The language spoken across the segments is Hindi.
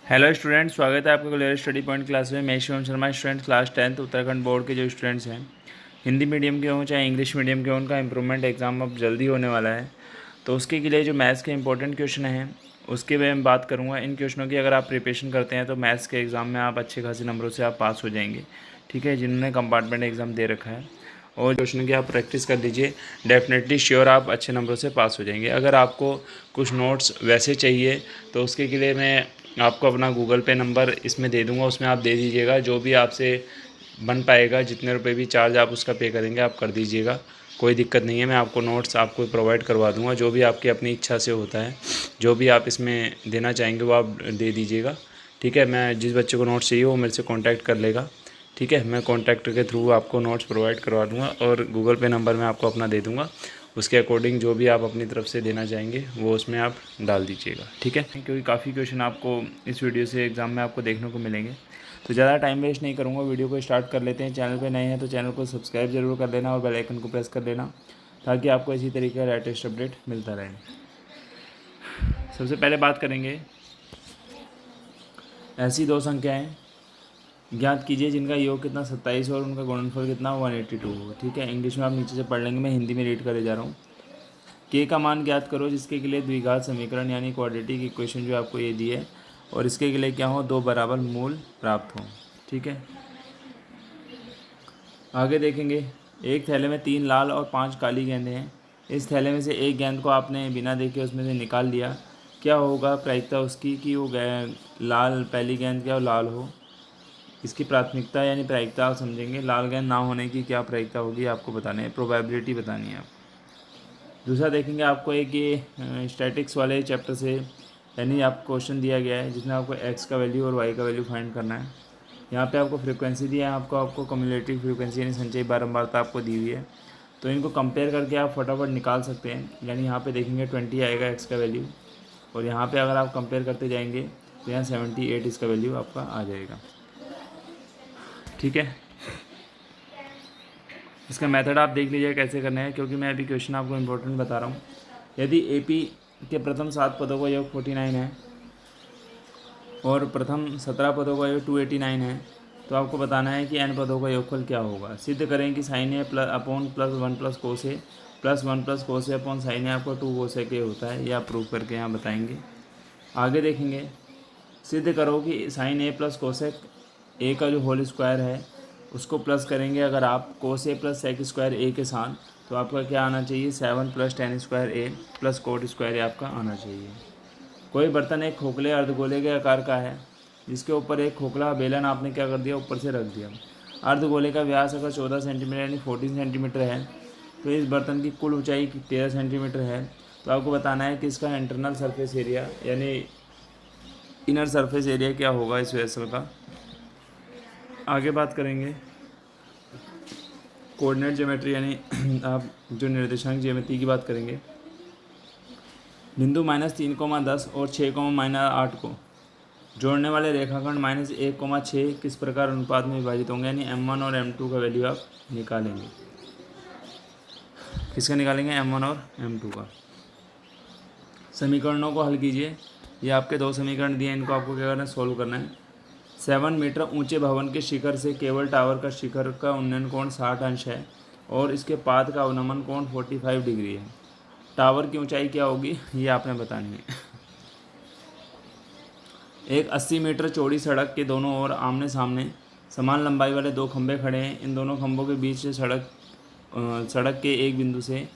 हेलो स्टूडेंट, स्वागत है आपका क्लियर स्टडी पॉइंट क्लास में। मैं Shivam Sharma, student class 10th Uttarakhand board के जो स्टूडेंट्स हैं, हिंदी मीडियम के हों चाहे इंग्लिश मीडियम के हों, उनका इंप्रूवमेंट एग्ज़ाम अब जल्दी होने वाला है। तो उसके लिए जो मैथ्स के इंपॉर्टेंट क्वेश्चन हैं उसके बारे में बात करूँगा। इन क्वेश्चनों की अगर आप प्रिपरेशन करते हैं तो मैथ्स के एग्ज़ाम में आप अच्छे खासे नंबरों से आप पास हो जाएंगे। ठीक है, जिन्होंने कंपार्टमेंट एग्ज़ाम दे रखा है और क्वेश्चन की आप प्रैक्टिस कर लीजिए, डेफिनेटली श्योर आप अच्छे नंबरों से पास हो जाएंगे। अगर आपको कुछ नोट्स वैसे चाहिए तो उसके लिए मैं आपको अपना गूगल पे नंबर इसमें दे दूंगा, उसमें आप दे दीजिएगा। जो भी आपसे बन पाएगा, जितने रुपए भी चार्ज आप उसका पे करेंगे आप कर दीजिएगा, कोई दिक्कत नहीं है। मैं आपको नोट्स आपको प्रोवाइड करवा दूंगा, जो भी आपकी अपनी इच्छा से होता है, जो भी आप इसमें देना चाहेंगे वो आप दे दीजिएगा। ठीक है, मैं जिस बच्चे को नोट्स चाहिए वो मेरे से कॉन्टैक्ट कर लेगा। ठीक है, मैं कॉन्टैक्ट के थ्रू आपको नोट्स प्रोवाइड करवा दूंगा और गूगल पे नंबर मैं आपको अपना दे दूंगा। उसके अकॉर्डिंग जो भी आप अपनी तरफ से देना चाहेंगे वो उसमें आप डाल दीजिएगा। ठीक है, क्योंकि काफ़ी क्वेश्चन आपको इस वीडियो से एग्ज़ाम में आपको देखने को मिलेंगे। तो ज़्यादा टाइम वेस्ट नहीं करूँगा, वीडियो को स्टार्ट कर लेते हैं। चैनल पे नए हैं तो चैनल को सब्सक्राइब जरूर कर लेना और बेल आइकन को प्रेस कर लेना, ताकि आपको इसी तरीके का लेटेस्ट अपडेट मिलता रहे। सबसे पहले बात करेंगे, ऐसी दो संख्याएँ ज्ञात कीजिए जिनका योग कितना 27 और उनका गुणनफल कितना 182 हो। ठीक है, इंग्लिश में आप नीचे से पढ़ लेंगे, मैं हिंदी में रीड करे जा रहा हूँ। के का मान ज्ञात करो जिसके लिए द्विघात समीकरण यानी क्वाड्रेटिक इक्वेशन जो आपको ये दी है, और इसके लिए क्या हो, दो बराबर मूल प्राप्त हो। ठीक है, आगे देखेंगे, एक थैले में 3 लाल और 5 काली गेंदें हैं। इस थैले में से एक गेंद को आपने बिना देखे उसमें से निकाल लिया। क्या होगा प्रायिकता उसकी कि वो लाल पहली गेंद क्या हो, लाल हो। इसकी प्राथमिकता यानी प्रायिकता आप समझेंगे। लाल गेंद ना होने की क्या प्रायिकता होगी आपको बताने है, प्रोबेबिलिटी बतानी है आपको। दूसरा देखेंगे, आपको एक ये स्टैटिक्स वाले चैप्टर से यानी आपको क्वेश्चन दिया गया है जिसमें आपको एक्स का वैल्यू और वाई का वैल्यू फाइंड करना है। यहाँ पे आपको फ्रीक्वेंसी दिया है, आपको कम्युलेटिव फ्रीक्वेंसी यानी संचयी बारंबारता आपको दी हुई है। तो इनको कंपेयर करके आप फटाफट निकाल सकते हैं। यानी यहाँ पे देखेंगे 20 आएगा एक्स का वैल्यू, और यहाँ पे अगर आप कंपेयर करते जाएंगे तो यहाँ 78 इसका वैल्यू आपका आ जाएगा। ठीक है, इसका मेथड आप देख लीजिए कैसे करना है, क्योंकि मैं अभी क्वेश्चन आपको इम्पोर्टेंट बता रहा हूँ। यदि एपी के प्रथम 7 पदों का योग 49 है और प्रथम 17 पदों का योग 289 है, तो आपको बताना है कि n पदों का योगफल क्या होगा। सिद्ध करें कि sine A plus upon plus 1 plus cos A plus 1 plus cos A upon sine A आपको 2 कोस ए के होता है। यह आप प्रूव करके यहाँ बताएंगे। आगे देखेंगे, सिद्ध करो कि sine A plus cosec A का जो होल स्क्वायर है उसको प्लस करेंगे अगर आप कोस ए प्लस सेक स्क्वायर ए के साथ, तो आपका क्या आना चाहिए, 7 प्लस टेन स्क्वायर ए प्लस कोट स्क्वायर ए आपका आना चाहिए। कोई बर्तन एक खोखले अर्धगोले के आकार का है जिसके ऊपर एक खोखला बेलन आपने क्या कर दिया, ऊपर से रख दिया। अर्धगोले का व्यास अगर 14 सेंटीमीटर यानी 14 सेंटीमीटर है, तो इस बर्तन की कुल ऊंचाई 13 सेंटीमीटर है। तो आपको बताना है कि इसका इंटरनल सरफेस एरिया यानी इनर सरफेस एरिया क्या होगा इस वेसल का। आगे बात करेंगे कोऑर्डिनेट ज्योमेट्री यानी आप जो निर्देशांक ज्योमेट्री की बात करेंगे। बिंदु -3,10 और 6,-8 को जोड़ने वाले रेखाखंड -1,6 किस प्रकार अनुपात में विभाजित होंगे, यानी m1 और m2 का वैल्यू आप निकालेंगे। किसका निकालेंगे, m1 और m2 का। समीकरणों को हल कीजिए। ये आपके दो समीकरण दिए, इनको आपको क्या करना है, सोल्व करना है। 7 मीटर ऊंचे भवन के शिखर से केबल टावर का शिखर का उन्नयन कोण 60 अंश है और इसके पाद का अवनमन कोण 45 डिग्री है। टावर की ऊंचाई क्या होगी ये आपने बतानी है। एक 80 मीटर चौड़ी सड़क के दोनों ओर आमने सामने समान लंबाई वाले दो खंभे खड़े हैं। इन दोनों खंभों के बीच से सड़क के एक बिंदु से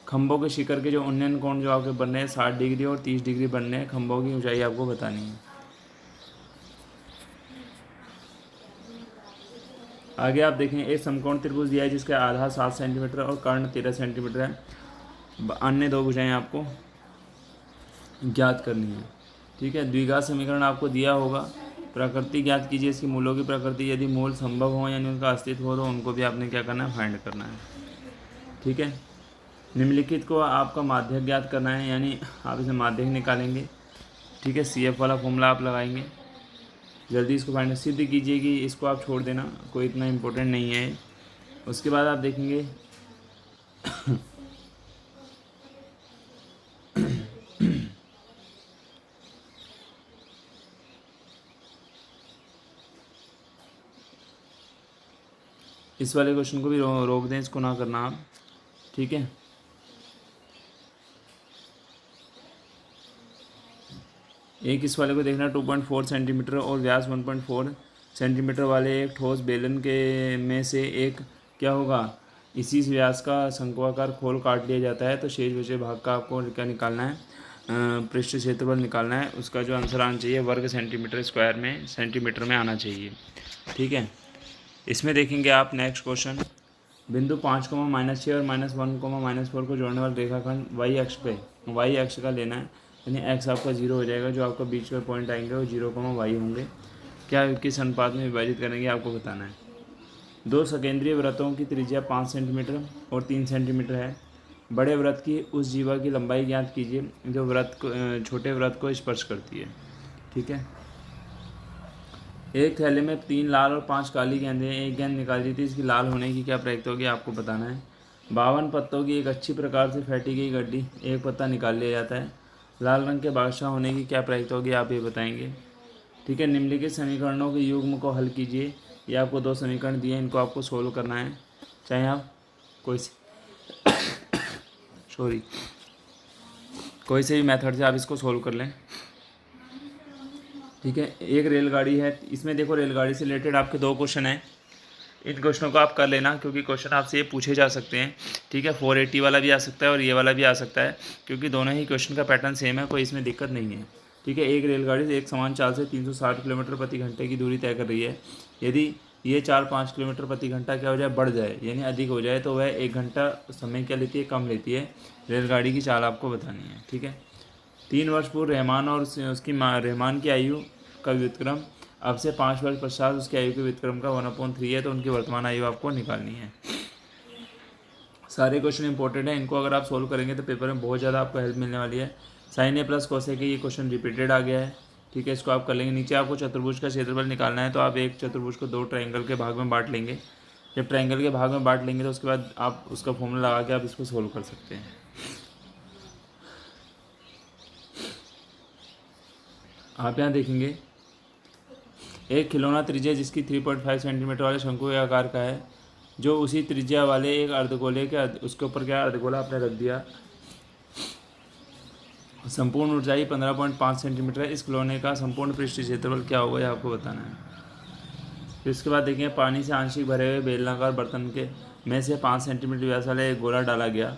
खंभों के शिखर के जो उन्नयन कोण जो आपके बन रहे हैं 60 डिग्री और 30 डिग्री बन रहे हैं। खंभों की ऊंचाई आपको बतानी है। आगे आप देखें, एक समकोण त्रिभुज दिया है जिसका आधार 7 सेंटीमीटर और कर्ण 13 सेंटीमीटर है। अन्य दो भुजाएं आपको ज्ञात करनी है। ठीक है, द्विघात समीकरण आपको दिया होगा। प्रकृति ज्ञात कीजिए इसकी मूलों की प्रकृति। यदि मूल संभव हो यानी उनका अस्तित्व हो तो उनको भी आपने क्या करना है, फाइंड करना है। ठीक है, निम्नलिखित को आपका माध्यक ज्ञात करना है, यानी आप इसे माध्यक निकालेंगे। ठीक है, CF वाला फॉर्मूला आप लगाएंगे। जल्दी इसको फाइंड सिद्ध कीजिए कि इसको आप छोड़ देना, कोई इतना इम्पोर्टेंट नहीं है। उसके बाद आप देखेंगे इस वाले क्वेश्चन को भी रोक दें, इसको ना करना आप, ठीक है। एक इस वाले को देखना, 2.4 सेंटीमीटर और व्यास 1.4 सेंटीमीटर वाले एक ठोस बेलन के में से एक क्या होगा, इसी व्यास का शंक्वाकार खोल काट लिया जाता है तो शेष बचे भाग का आपको क्या निकालना है, पृष्ठ क्षेत्रफल निकालना है। उसका जो आंसर आना चाहिए वर्ग सेंटीमीटर स्क्वायर में सेंटीमीटर में आना चाहिए, ठीक है। इसमें देखेंगे आप नेक्स्ट क्वेश्चन, बिंदु 5, -6 और -1, -4 को जोड़ने वाला रेखाखंड वाई अक्ष पे वाई अक्ष का लेना है, यानी एक्स आपका 0 हो जाएगा, जो आपका बीच में पॉइंट आएंगे वो 0, वाई होंगे। क्या किस अनुपात में विभाजित करेंगे आपको बताना है। दो सकेंद्रीय वृत्तों की त्रिज्या 5 सेंटीमीटर और 3 सेंटीमीटर है। बड़े वृत्त की उस जीवा की लंबाई ज्ञात कीजिए जो वृत्त को छोटे वृत्त को स्पर्श करती है, ठीक है। एक थैले में 3 लाल और 5 काली गेंदें, एक गेंद निकाली थी, इसकी लाल होने की क्या प्रक्रिया होगी आपको बताना है। 52 पत्तों की एक अच्छी प्रकार से फेंटी गई गड्डी, एक पत्ता निकाल लिया जाता है। लाल रंग के बादशाह होने की क्या प्रक्रिया होगी आप ये बताएंगे, ठीक है। निम्नलिखित समीकरणों के युग्म को हल कीजिए। ये आपको 2 समीकरण दिए, इनको आपको सोल्व करना है, चाहे आप कोई से भी मेथड से आप इसको सोल्व कर लें, ठीक है। एक रेलगाड़ी है, इसमें देखो रेलगाड़ी से रिलेटेड आपके 2 क्वेश्चन हैं, इन क्वेश्चनों को आप कर लेना क्योंकि क्वेश्चन आपसे ये पूछे जा सकते हैं, ठीक है। 480 वाला भी आ सकता है और ये वाला भी आ सकता है, क्योंकि दोनों ही क्वेश्चन का पैटर्न सेम है, कोई इसमें दिक्कत नहीं है, ठीक है। एक रेलगाड़ी से एक समान चाल से 360 किलोमीटर प्रति घंटे की दूरी तय कर रही है। यदि ये 4-5 किलोमीटर प्रति घंटा क्या हो जाए, बढ़ जाए, यानी अधिक हो जाए, तो वह 1 घंटा समय क्या लेती है, कम लेती है। रेलगाड़ी की चाल आपको बतानी है, ठीक है। 3 वर्ष पूर्व रहमान और उसकी माँ रहमान की आयु का व्युत्क्रम अब से 5 वर्ष पश्चात उसकी आयु के व्युत्क्रम का 1/3 है, तो उनकी वर्तमान आयु आपको निकालनी है। सारे क्वेश्चन इंपॉर्टेंट है, इनको अगर आप सोल्व करेंगे तो पेपर में बहुत ज़्यादा आपको हेल्प मिलने वाली है। साइन ए प्लस कोसेक ये क्वेश्चन रिपीटेड आ गया है, ठीक है, इसको आप कर लेंगे। नीचे आपको चतुर्भुज का क्षेत्रफल निकालना है, तो आप एक चतुर्भुज को 2 ट्रायंगल के भाग में बांट लेंगे। जब ट्रायंगल के भाग में बांट लेंगे तो उसके बाद आप उसका फॉर्मूला लगा के आप इसको सोल्व कर सकते हैं। आप यहाँ देखेंगे एक खिलौना त्रिज्या जिसकी 3.5 सेंटीमीटर वाले शंकु के आकार का है, जो उसी त्रिज्या वाले एक अर्धगोले के उसके ऊपर क्या अर्धगोला आपने रख दिया, संपूर्ण ऊंचाई 15.5 सेंटीमीटर है। इस खिलौने का संपूर्ण पृष्ठ क्षेत्रफल क्या होगा ये आपको बताना है। फिर इसके बाद देखेंगे पानी से आंशिक भरे हुए बेलनाकार बर्तन के में से 5 सेंटीमीटर व्यास वाला एक गोला डाला गया।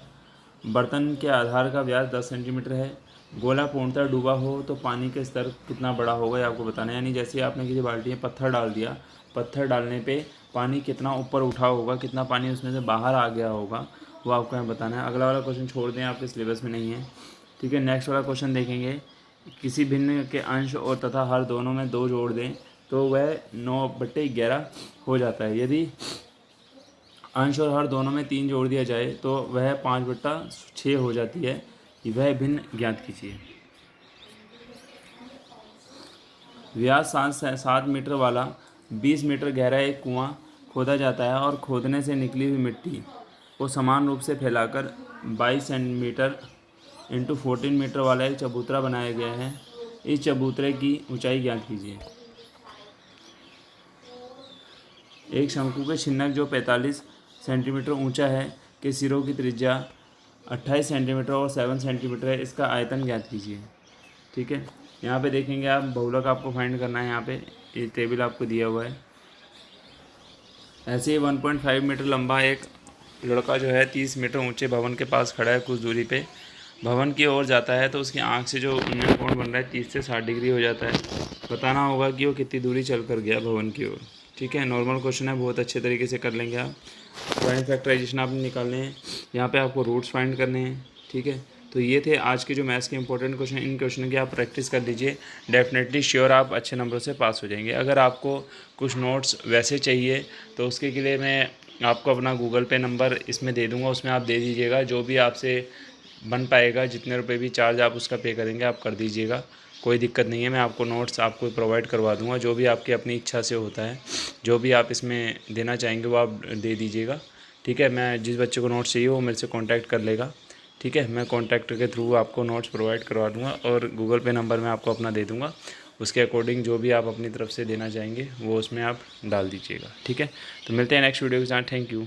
बर्तन के आधार का व्यास 10 सेंटीमीटर है। गोला पूर्णतः डूबा हो तो पानी का स्तर कितना बड़ा होगा ये आपको बताना है। यानी जैसे आपने किसी बाल्टी में पत्थर डाल दिया, पत्थर डालने पे पानी कितना ऊपर उठा होगा, कितना पानी उसमें से बाहर आ गया होगा, वो आपको यहाँ बताना है। अगला वाला क्वेश्चन छोड़ दें, आपके सिलेबस में नहीं है, ठीक है। नेक्स्ट वाला क्वेश्चन देखेंगे, किसी भिन्न के अंश और तथा हर दोनों में 2 जोड़ दें तो वह 9/11 हो जाता है। यदि अंश और हर दोनों में 3 जोड़ दिया जाए तो वह 5/6 हो जाती है। वह भिन्न ज्ञात कीजिए। व्यास 7 मीटर वाला 20 मीटर गहरा एक कुआं खोदा जाता है और खोदने से निकली हुई मिट्टी को समान रूप से फैलाकर 22 सेंटीमीटर इंटू 14 मीटर वाला एक चबूतरा बनाया गया है। इस चबूतरे की ऊंचाई ज्ञात कीजिए। एक शंकु के छिन्नक जो 45 सेंटीमीटर ऊंचा है के सिरों की त्रिज्या 28 सेंटीमीटर और 7 सेंटीमीटर है, इसका आयतन ज्ञात कीजिए, ठीक है। यहाँ पे देखेंगे आप बहुलक आपको फाइंड करना है, यहाँ पे ये टेबल आपको दिया हुआ है। ऐसे ही 1.5 मीटर लंबा एक लड़का जो है 30 मीटर ऊंचे भवन के पास खड़ा है, कुछ दूरी पे भवन की ओर जाता है तो उसकी आंख से जो उन्नयन कोण बन रहा है 30 से 60 डिग्री हो जाता है। बताना होगा कि वो कितनी दूरी चल कर गया भवन की ओर, ठीक है। नॉर्मल क्वेश्चन है, बहुत अच्छे तरीके से कर लेंगे आप। पॉइंट फैक्टराइजेशन आपने निकालने हैं, यहाँ पे आपको रूट्स फाइंड करने हैं, ठीक है। तो ये थे आज के जो मैथ्स के इंपॉर्टेंट क्वेश्चन। इन क्वेश्चन की आप प्रैक्टिस कर लीजिए, डेफिनेटली श्योर आप अच्छे नंबरों से पास हो जाएंगे। अगर आपको कुछ नोट्स वैसे चाहिए तो उसके लिए मैं आपको अपना गूगल पे नंबर इसमें दे दूँगा, उसमें आप दे दीजिएगा। जो भी आपसे बन पाएगा, जितने रुपए भी चार्ज आप उसका पे करेंगे आप कर दीजिएगा, कोई दिक्कत नहीं है। मैं आपको नोट्स आपको प्रोवाइड करवा दूंगा, जो भी आपकी अपनी इच्छा से होता है, जो भी आप इसमें देना चाहेंगे वो आप दे दीजिएगा, ठीक है। मैं जिस बच्चे को नोट्स चाहिए वो मेरे से कांटेक्ट कर लेगा, ठीक है। मैं कांटेक्ट के थ्रू आपको नोट्स प्रोवाइड करवा दूंगा और गूगल पे नंबर मैं आपको अपना दे दूंगा, उसके अकॉर्डिंग जो भी आप अपनी तरफ से देना चाहेंगे वो उसमें आप डाल दीजिएगा। ठीक है, तो मिलते हैं नेक्स्ट वीडियो के साथ। Thank you.